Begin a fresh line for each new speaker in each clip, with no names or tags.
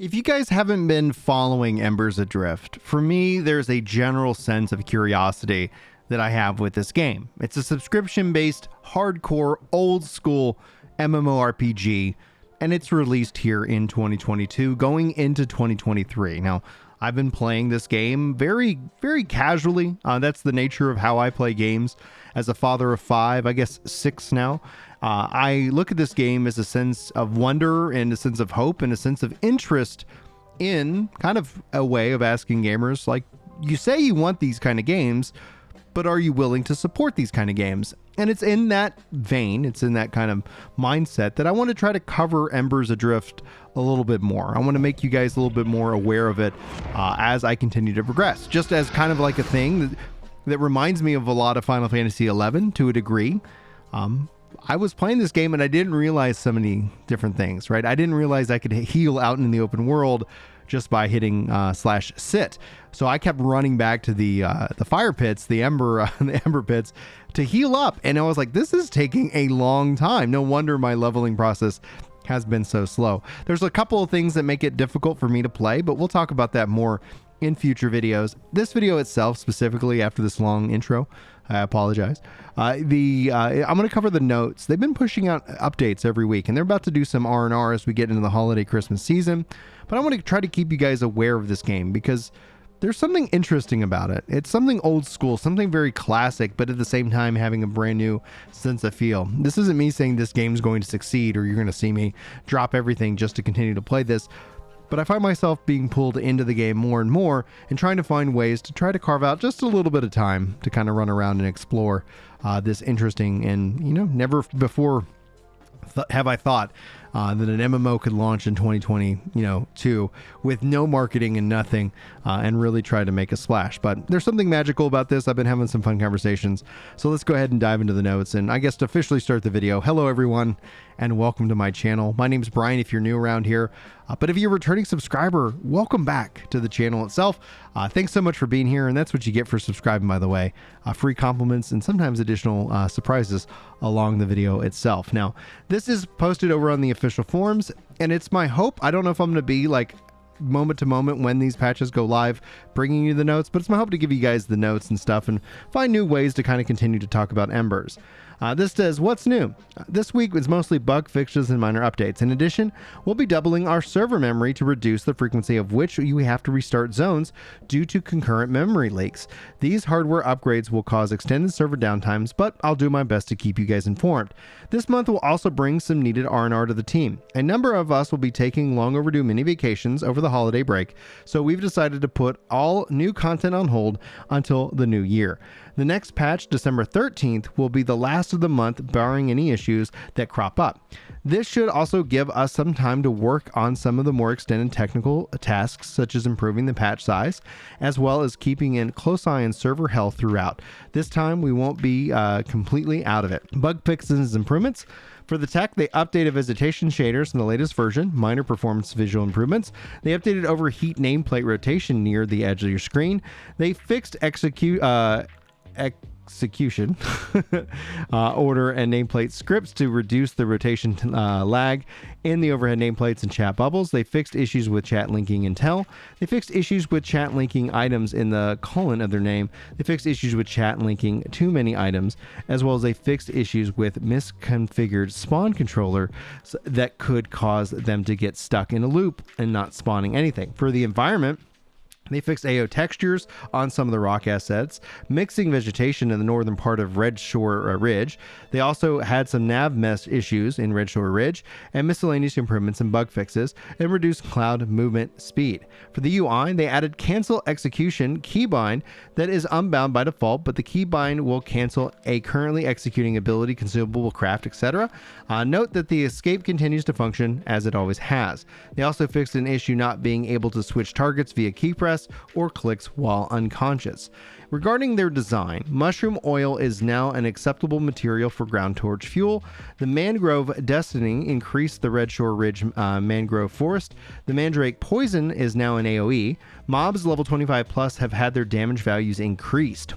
If you guys haven't been following Embers Adrift, for me, there's a general sense of curiosity that I have with this game. It's a subscription-based, hardcore, old-school MMORPG, and it's released here in 2022, going into 2023. Now, I've been playing this game very, very casually. That's the nature of how I play games. As a father of 5, I guess 6 now, I look at this game as a sense of wonder and a sense of hope and a sense of interest in kind of a way of asking gamers, like, you say you want these kind of games, but are you willing to support these kind of games? And it's in that vein, it's in that kind of mindset that I want to try to cover Embers Adrift a little bit more. I want to make you guys a little bit more aware of it as I continue to progress, just as kind of like a thing that reminds me of a lot of Final Fantasy XI to a degree. I was playing this game and I didn't realize so many different things, right? I didn't realize I could heal out in the open world just by hitting /sit. So I kept running back to the fire pits, the ember pits, to heal up. And I was like, this is taking a long time. No wonder my leveling process has been so slow. There's a couple of things that make it difficult for me to play, but we'll talk about that more in future videos. This video itself, specifically after this long intro, I apologize. I'm going to cover the notes. They've been pushing out updates every week, and they're about to do some R&R as we get into the holiday Christmas season. But I want to try to keep you guys aware of this game because there's something interesting about it. It's something old school, something very classic, but at the same time having a brand new sense of feel. This isn't me saying this game's going to succeed or you're going to see me drop everything just to continue to play this. But I find myself being pulled into the game more and more and trying to find ways to try to carve out just a little bit of time to kind of run around and explore this interesting and, never before have I thought that an MMO could launch in 2022 with no marketing and nothing and really try to make a splash. But there's something magical about this. I've been having some fun conversations. So let's go ahead and dive into the notes. And I guess to officially start the video, hello everyone, and welcome to my channel. My name is Brian if you're new around here. But if you're a returning subscriber, welcome back to the channel itself. Thanks so much for being here, and that's what you get for subscribing, by the way. Free compliments and sometimes additional surprises along the video itself. Now, this is posted over on the official forums, and it's my hope, I don't know if I'm going to be like moment to moment when these patches go live bringing you the notes, but it's my hope to give you guys the notes and stuff and find new ways to kind of continue to talk about Embers. This says, what's new? This week is mostly bug fixes and minor updates. In addition, we'll be doubling our server memory to reduce the frequency of which we have to restart zones due to concurrent memory leaks. These hardware upgrades will cause extended server downtimes, but I'll do my best to keep you guys informed. This month will also bring some needed R&R to the team. A number of us will be taking long overdue mini vacations over the holiday break, so we've decided to put all new content on hold until the new year. The next patch, December 13th, will be the last of the month, barring any issues that crop up. This should also give us some time to work on some of the more extended technical tasks, such as improving the patch size, as well as keeping a close eye on server health throughout. This time, we won't be completely out of it. Bug fixes and improvements. For the tech, they updated visitation shaders in the latest version, minor performance visual improvements. They updated overheat nameplate rotation near the edge of your screen. They fixed execution order and nameplate scripts to reduce the rotation lag in the overhead nameplates and chat bubbles. They fixed issues with chat linking intel. They fixed issues with chat linking items in the colon of their name. They fixed issues with chat linking too many items, as well as they fixed issues with misconfigured spawn controller that could cause them to get stuck in a loop and not spawning anything. For the environment, they fixed AO textures on some of the rock assets, mixing vegetation in the northern part of Red Shore Ridge. They also had some nav mesh issues in Red Shore Ridge, and miscellaneous improvements and bug fixes, and reduced cloud movement speed. For the UI, they added cancel execution keybind that is unbound by default, but the keybind will cancel a currently executing ability, consumable, craft, etc. Note that the escape continues to function as it always has. They also fixed an issue not being able to switch targets via key press or clicks while unconscious. Regarding their design, mushroom oil is now an acceptable material for ground torch fuel. The mangrove destiny increased the Red Shore Ridge mangrove forest. The mandrake poison is now an AoE. Mobs level 25 plus have had their damage values increased.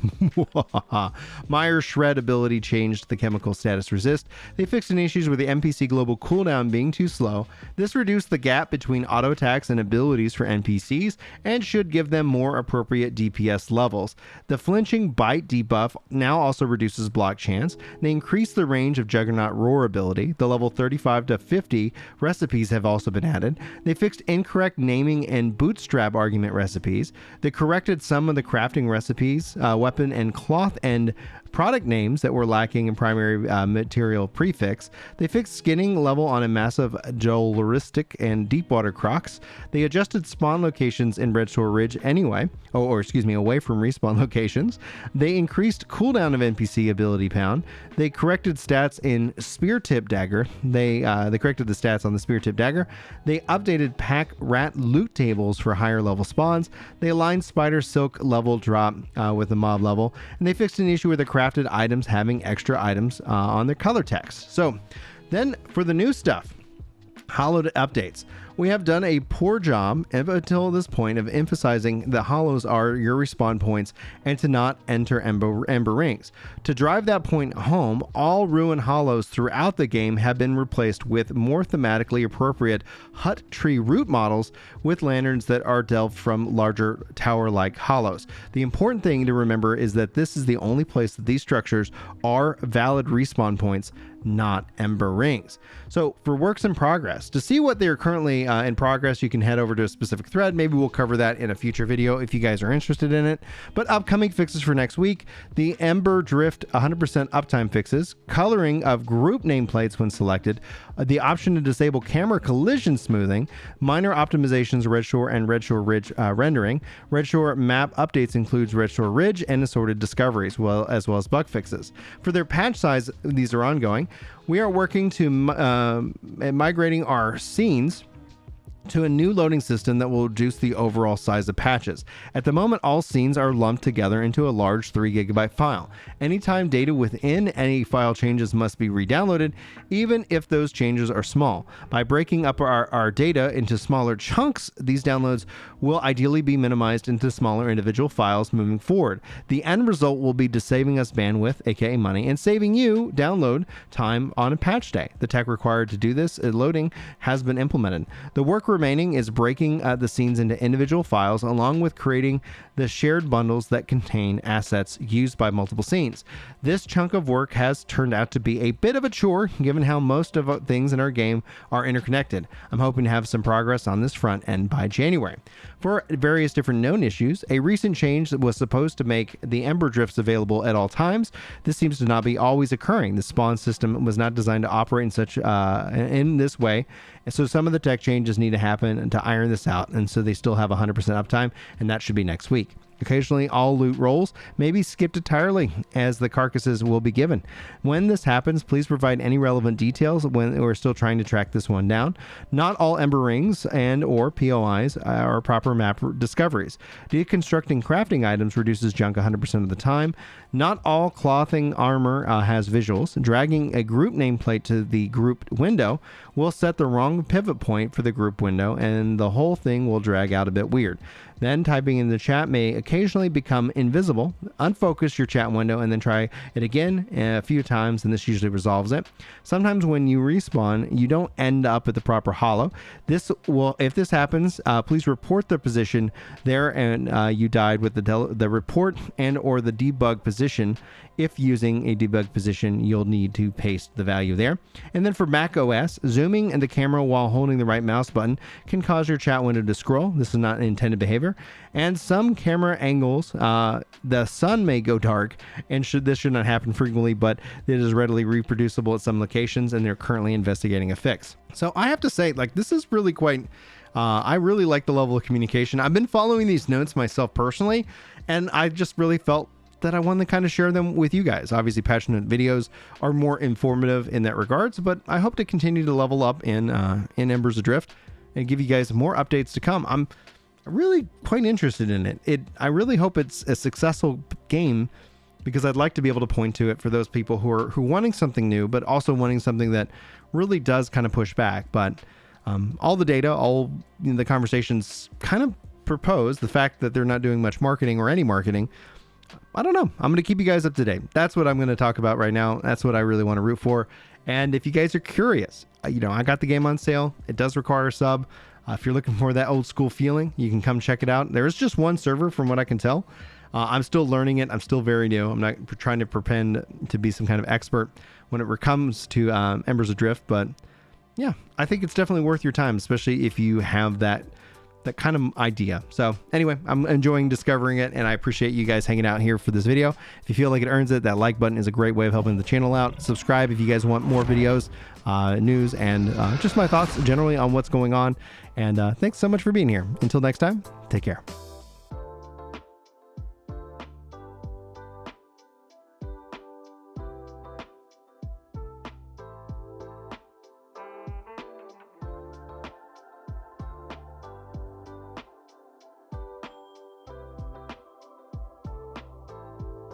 Myers Shred ability changed the chemical status resist. They fixed an issue with the NPC global cooldown being too slow. This reduced the gap between auto attacks and abilities for NPCs and should give them more appropriate DPS levels. The flinching bite debuff now also reduces block chance. They increased the range of Juggernaut Roar ability. The level 35 to 50 recipes have also been added. They fixed incorrect naming and bootstrap argument recipes. They corrected some of the crafting recipes, weapon and cloth and product names that were lacking in primary material prefix. They fixed skinning level on a massive Joloristic and Deepwater Crocs. They adjusted spawn locations in Red Shore Ridge away from respawn locations. They increased cooldown of NPC ability pound. They corrected stats in Spear Tip Dagger. They corrected the stats on the Spear Tip Dagger. They updated pack rat loot tables for higher level spawns. They aligned Spider Silk level drop with the mob level, and they fixed an issue with the crafted items having extra items on their color text. So then for the new stuff, hallowed updates. We have done a poor job until this point of emphasizing that hollows are your respawn points and to not enter ember rings. To drive that point home, all ruin hollows throughout the game have been replaced with more thematically appropriate hut tree root models with lanterns that are delved from larger tower-like hollows. The important thing to remember is that this is the only place that these structures are valid respawn points, not ember rings. So for works in progress, to see what they're currently in progress, you can head over to a specific thread. Maybe we'll cover that in a future video if you guys are interested in it. But upcoming fixes for next week: the Embers Adrift 100% uptime fixes, coloring of group nameplates when selected, the option to disable camera collision smoothing, minor optimizations Red Shore and Red Shore Ridge rendering. Red Shore map updates includes Red Shore Ridge and assorted discoveries, as well as bug fixes. For their patch size, these are ongoing. We are working to migrating our scenes to a new loading system that will reduce the overall size of patches. At the moment, all scenes are lumped together into a large 3 GB file. Anytime data within any file changes must be re-downloaded, even if those changes are small. By breaking up our data into smaller chunks, these downloads will ideally be minimized into smaller individual files moving forward. The end result will be saving us bandwidth, aka money, and saving you download time on a patch day. The tech required to do this loading has been implemented. The work remaining is breaking the scenes into individual files, along with creating the shared bundles that contain assets used by multiple scenes. This chunk of work has turned out to be a bit of a chore, given how most of things in our game are interconnected. I'm hoping to have some progress on this front end by January. For various different known issues, a recent change that was supposed to make the Ember Drifts available at all times. This seems to not be always occurring. The spawn system was not designed to operate in this way, so some of the tech changes need to happen to iron this out, and so they still have 100% uptime, and that should be next week. Occasionally, all loot rolls may be skipped entirely, as the carcasses will be given. When this happens, please provide any relevant details when we're still trying to track this one down. Not all Ember Rings and or POIs are proper map discoveries. Deconstructing crafting items reduces junk 100% of the time. Not all clothing armor has visuals. Dragging a group nameplate to the group window will set the wrong pivot point for the group window, and the whole thing will drag out a bit weird. Then typing in the chat may occasionally become invisible. Unfocus your chat window and then try it again a few times, and this usually resolves it. Sometimes when you respawn, you don't end up at the proper hollow. If this happens, please report the position there and you died with the report and or the debug position. If using a debug position, you'll need to paste the value there. And then for Mac OS, zooming in the camera while holding the right mouse button can cause your chat window to scroll. This is not intended behavior. And some camera angles, the sun may go dark, and this should not happen frequently, but it is readily reproducible at some locations, and they're currently investigating a fix. So I have to say, this is really quite... I really like the level of communication. I've been following these notes myself personally, and I just really felt that I wanted to kind of share them with you guys. Obviously, passionate videos are more informative in that regards, but I hope to continue to level up in Embers Adrift and give you guys more updates to come. really quite interested in it. I really hope it's a successful game, because I'd like to be able to point to it for those people who are wanting something new, but also wanting something that really does kind of push back. But all the data, all the conversations kind of propose the fact that they're not doing much marketing or any marketing. I don't know. I'm going to keep you guys up to date. That's what I'm going to talk about right now. That's what I really want to root for. And if you guys are curious, I got the game on sale. It does require a sub. If you're looking for that old school feeling, you can come check it out. There is just one server from what I can tell. I'm still learning it. I'm still very new. I'm not trying to pretend to be some kind of expert when it comes to Embers Adrift, but yeah, I think it's definitely worth your time, especially if you have that kind of idea. So anyway, I'm enjoying discovering it, and I appreciate you guys hanging out here for this video. If you feel like it earns it, that like button is a great way of helping the channel out. Subscribe if you guys want more videos, news, and just my thoughts generally on what's going on. And thanks so much for being here. Until next time, take care.